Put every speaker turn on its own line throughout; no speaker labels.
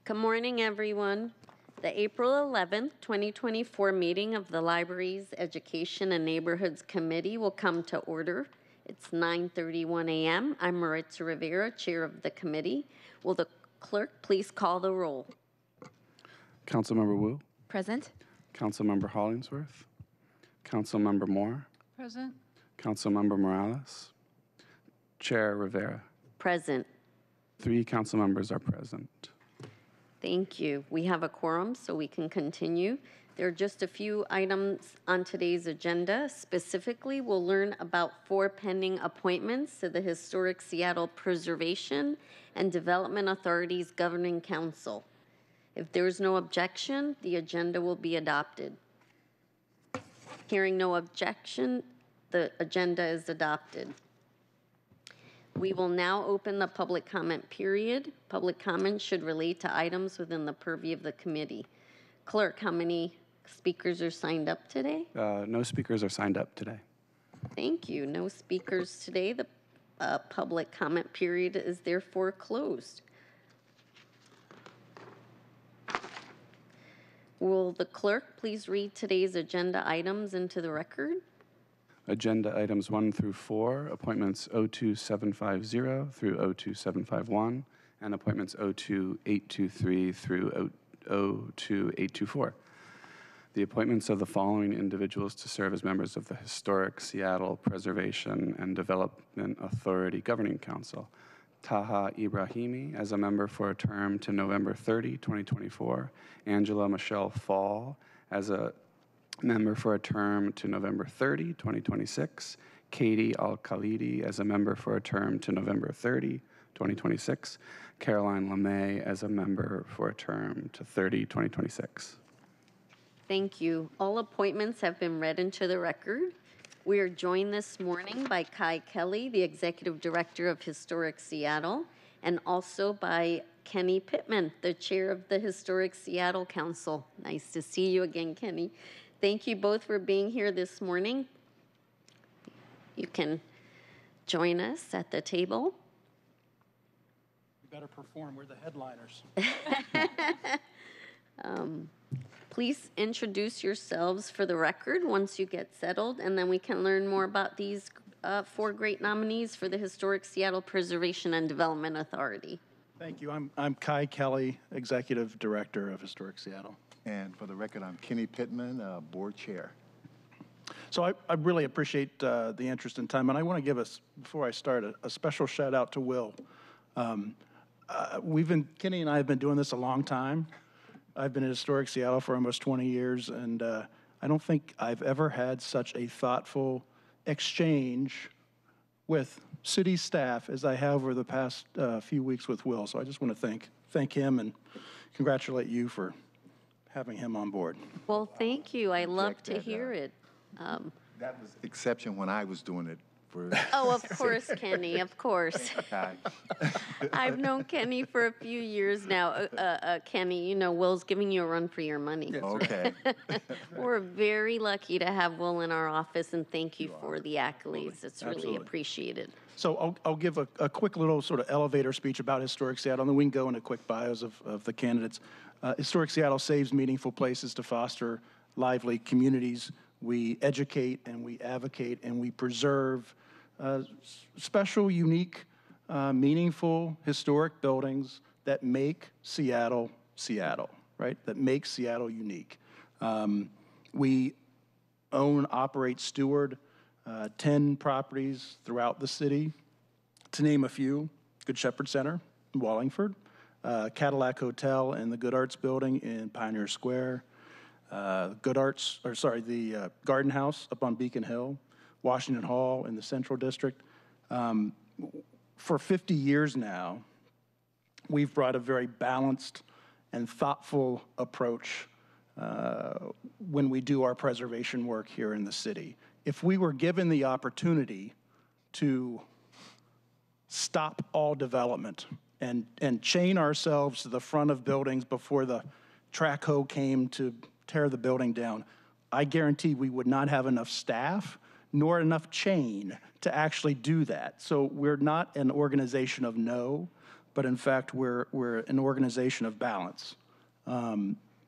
Good morning, everyone. The April 11th, 2024 meeting of the Libraries, Education, and Neighborhoods Committee will come to order. It's 9:31 a.m. I'm Maritza Rivera, Chair of the committee. Will the clerk please call the roll?
Councilmember Wu.
Present.
Councilmember Hollingsworth. Councilmember Moore.
Present.
Councilmember Morales. Chair Rivera.
Present.
3 council members are present.
Thank you. We have a quorum, so we can continue. There are just a few items on today's agenda. Specifically, we'll learn about 4 pending appointments to the Historic Seattle Preservation and Development Authority's Governing Council. If there's no objection, the agenda will be adopted. Hearing no objection, the agenda is adopted. We will now open the public comment period. Public comment should relate to items within the purview of the committee. Clerk, how many speakers are signed up today?
No speakers are signed up today.
Thank you. No speakers today. The public comment period is therefore closed. Will the clerk please read today's agenda items into the record?
Agenda items 1 through 4, appointments 02750 through 02751, and appointments 02823 through 02824. The appointments of the following individuals to serve as members of the Historic Seattle Preservation and Development Authority Governing Council. Taha Ibrahimi as a member for a term to November 30, 2024. Angela Michelle Fall as a member for a term to November 30, 2026. Katie Al-Khalidi as a member for a term to November 30, 2026. Caroline LeMay as a member for a term to 2026.
Thank you. All appointments have been read into the record. We are joined this morning by Kai Kelly, the Executive Director of Historic Seattle, and also by Kenny Pittman, the Chair of the Historic Seattle Council. Nice to see you again, Kenny. Thank you both for being here this morning. You can join us at the table.
We better perform. We're the headliners.
Please introduce yourselves for the record once you get settled, and then we can learn more about these 4 great nominees for the Historic Seattle Preservation and Development Authority.
Thank you. I'm Kai Kelly, Executive Director of Historic Seattle.
And for the record, I'm Kenny Pittman, Board Chair.
So I really appreciate the interest and time, and I want to give us, before I start, a special shout out to Will. Kenny and I have been doing this a long time. I've been at Historic Seattle for almost 20 years, and I don't think I've ever had such a thoughtful exchange with city staff as I have over the past few weeks with Will. So I just want to thank him and congratulate you for having him on board.
Well, thank you. I love to hear it.
That was exception when I was doing it.
Oh, of course, Kenny, of course. I've known Kenny for a few years now. Kenny, you know, Will's giving you a run for your money.
Okay.
We're very lucky to have Will in our office, and thank you for the accolades. It's really appreciated.
So I'll give a quick little sort of elevator speech about Historic Seattle, and then we can go into quick bios of the candidates. Historic Seattle saves meaningful places to foster lively communities. We educate and we advocate and we preserve special, unique, meaningful, historic buildings that make Seattle, Seattle, right? That make Seattle unique. We own, operate, steward 10 properties throughout the city. To name a few: Good Shepherd Center in Wallingford, Cadillac Hotel and the Good Arts Building in Pioneer Square, the Garden House up on Beacon Hill, Washington Hall in the Central District. For 50 years now, we've brought a very balanced and thoughtful approach when we do our preservation work here in the city. If we were given the opportunity to stop all development and chain ourselves to the front of buildings before the track hoe came to tear the building down, I guarantee we would not have enough staff nor enough chain to actually do that. So we're not an organization of no, but in fact, we're an organization of balance.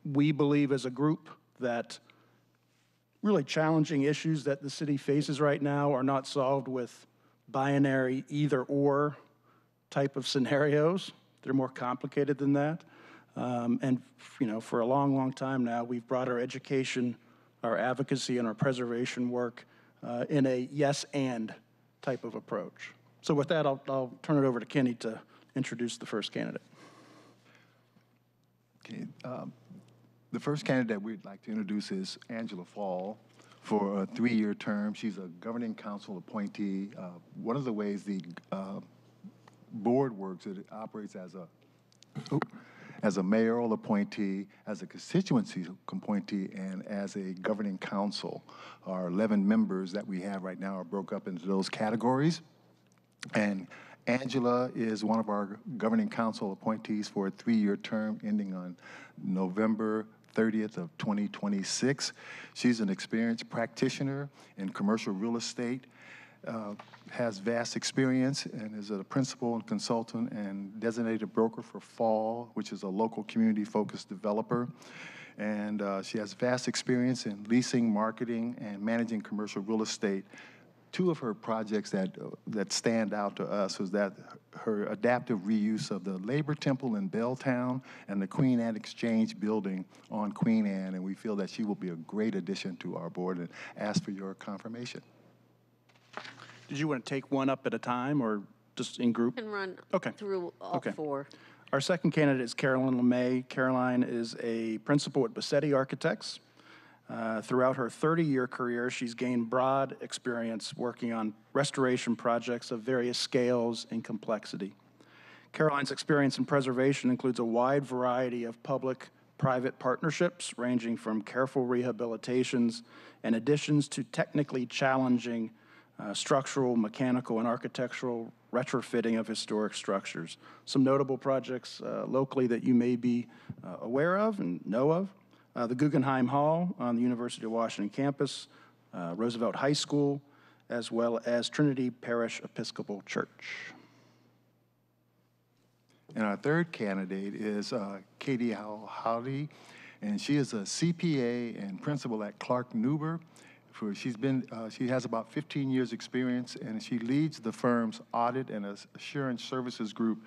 We believe as a group that really challenging issues that the city faces right now are not solved with binary either-or type of scenarios. They're more complicated than that. And for a long, long time now, we've brought our education, our advocacy, and our preservation work in a yes-and type of approach. So with that, I'll turn it over to Kenny to introduce the first candidate.
Okay, the first candidate we'd like to introduce is Angela Fall for a 3-year term. She's a governing council appointee. One of the ways the board works, it operates as a mayoral appointee, as a constituency appointee, and as a governing council. Our 11 members that we have right now are broke up into those categories. And Angela is one of our governing council appointees for a 3-year term ending on November 30th of 2026. She's an experienced practitioner in commercial real estate, has vast experience, and is a principal and consultant and designated broker for Fall, which is a local community-focused developer. And she has vast experience in leasing, marketing, and managing commercial real estate. Two of her projects that stand out to us was that her adaptive reuse of the Labor Temple in Belltown and the Queen Anne Exchange building on Queen Anne, and we feel that she will be a great addition to our board and ask for your confirmation.
Did you want to take one up at a time or just in group?
Can run
Okay.
through all four.
Our second candidate is Caroline LeMay. Caroline is a principal at Bassetti Architects. Throughout her 30-year career, she's gained broad experience working on restoration projects of various scales and complexity. Caroline's experience in preservation includes a wide variety of public-private partnerships, ranging from careful rehabilitations and additions to technically challenging structural, mechanical, and architectural retrofitting of historic structures. Some notable projects locally that you may be aware of and know of: the Guggenheim Hall on the University of Washington campus, Roosevelt High School, as well as Trinity Parish Episcopal Church.
And our third candidate is Katie Howdy, and she is a CPA and principal at Clark Nuber. She has about 15 years experience, and she leads the firm's audit and assurance services group.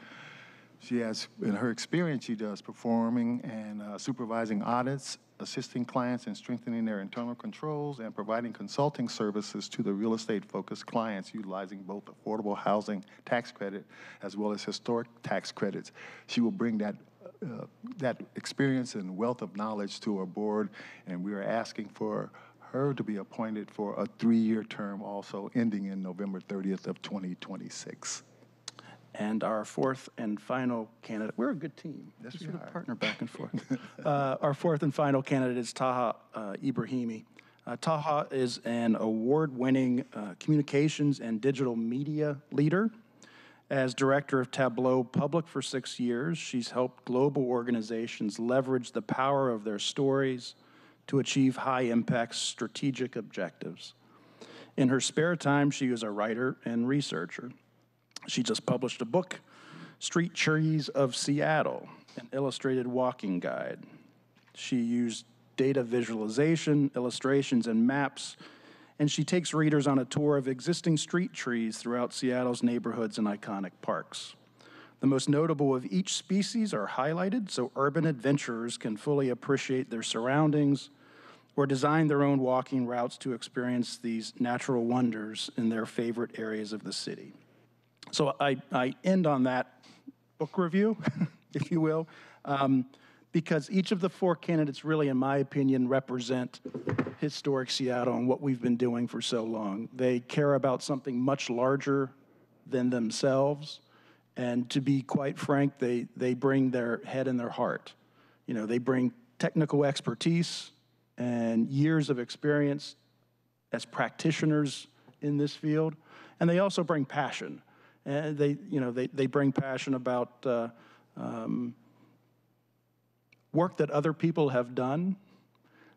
She has, in her experience, she does performing and supervising audits, assisting clients in strengthening their internal controls, and providing consulting services to the real estate-focused clients, utilizing both affordable housing tax credit as well as historic tax credits. She will bring that experience and wealth of knowledge to our board, and we are asking for her to be appointed for a 3-year term also, ending in November 30th of 2026.
And our fourth and final candidate, we're a good team.
Yes,
we
we
sort of
are.
partner back and forth. Our fourth and final candidate is Taha Ibrahimi. Taha is an award-winning communications and digital media leader. As director of Tableau Public for 6 years, she's helped global organizations leverage the power of their stories to achieve high-impact strategic objectives. In her spare time, she is a writer and researcher. She just published a book, Street Trees of Seattle, an illustrated walking guide. She used data visualization, illustrations, and maps, and she takes readers on a tour of existing street trees throughout Seattle's neighborhoods and iconic parks. The most notable of each species are highlighted so urban adventurers can fully appreciate their surroundings or design their own walking routes to experience these natural wonders in their favorite areas of the city. So I end on that book review, if you will, because each of the four candidates really, in my opinion, represent historic Seattle and what we've been doing for so long. They care about something much larger than themselves, and to be quite frank, they bring their head and their heart. You know, they bring technical expertise and years of experience as practitioners in this field, and they also bring passion. And they bring passion about work that other people have done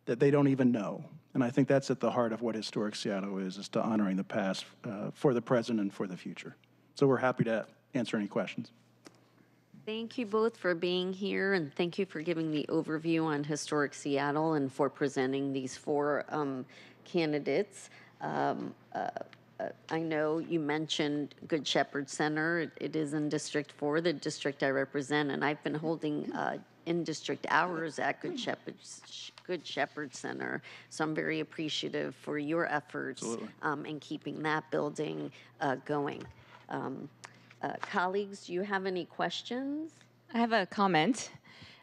that they don't even know. And I think that's at the heart of what Historic Seattle is to honoring the past for the present and for the future. So we're happy to answer any questions.
Thank you both for being here, and thank you for giving the overview on Historic Seattle and for presenting these four candidates. I know you mentioned Good Shepherd Center. It is in District 4, the district I represent, and I've been holding in-district hours at Good Shepherd Center. So I'm very appreciative for your efforts in keeping that building going. Colleagues, do you have any questions?
I have a comment.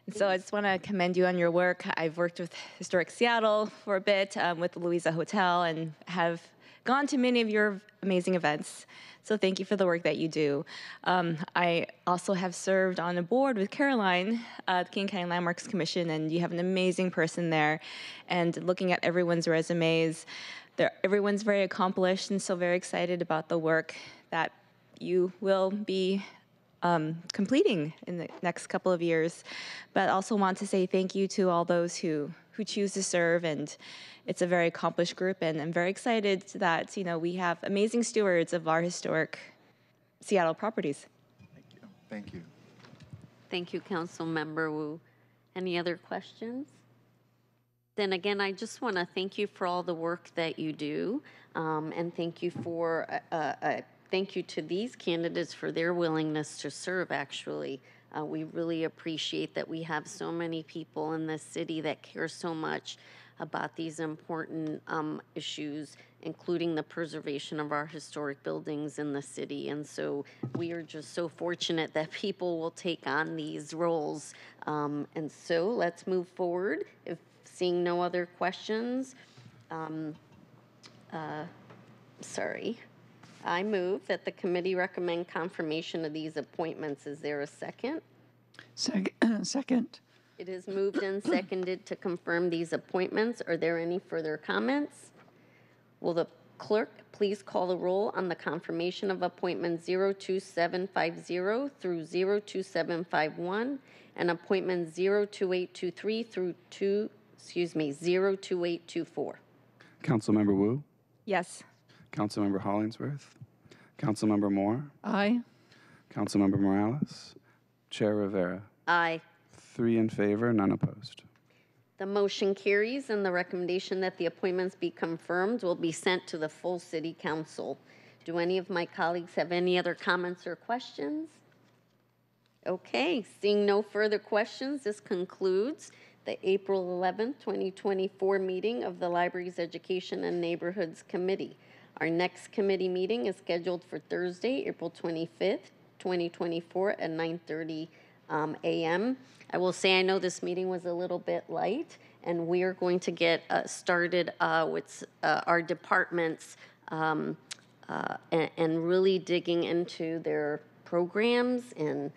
And so I just want to commend you on your work. I've worked with Historic Seattle for a bit with the Louisa Hotel and have gone to many of your amazing events. So thank you for the work that you do. I also have served on a board with Caroline, the King County Landmarks Commission, and you have an amazing person there. And looking at everyone's resumes, everyone's very accomplished and so very excited about the work that you will be completing in the next couple of years. But I also want to say thank you to all those who choose to serve, and it's a very accomplished group, and I'm very excited that we have amazing stewards of our historic Seattle properties.
Thank you. Thank you.
Thank you, Council Member Wu. Any other questions? Then again, I just want to thank you for all the work that you do, and thank you for thank you to these candidates for their willingness to serve, actually. We really appreciate that we have so many people in this city that care so much about these important issues, including the preservation of our historic buildings in the city. And so we are just so fortunate that people will take on these roles. And so let's move forward. If seeing no other questions, I move that the committee recommend confirmation of these appointments. Is there a second?
Second.
It is moved and seconded to confirm these appointments. Are there any further comments? Will the clerk please call the roll on the confirmation of appointment 02750 through 02751 and appointment 02823 through 02824?
Councilmember Wu,
Yes.
Councilmember Hollingsworth, Councilmember Moore,
Aye.
Councilmember Morales, Chair Rivera.
Aye.
3 in favor, none opposed.
The motion carries, and the recommendation that the appointments be confirmed will be sent to the full City Council. Do any of my colleagues have any other comments or questions? Okay, seeing no further questions, this concludes the April 11th, 2024 meeting of the Libraries, Education, and Neighborhoods Committee. Our next committee meeting is scheduled for Thursday, April 25th, 2024 at 9:30 a.m. I will say I know this meeting was a little bit light, and we are going to get started with our departments and really digging into their programs and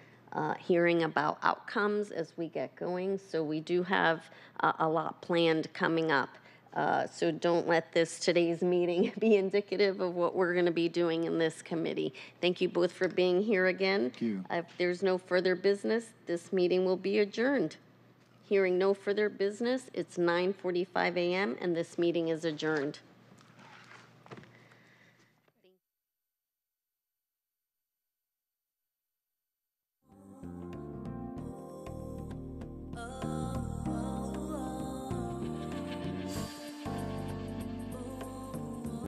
hearing about outcomes as we get going. So we do have a lot planned coming up. So don't let today's meeting be indicative of what we're going to be doing in this committee. Thank you both for being here again.
Thank you.
If there's no further business, this meeting will be adjourned. Hearing no further business, it's 9:45 a.m. and this meeting is adjourned.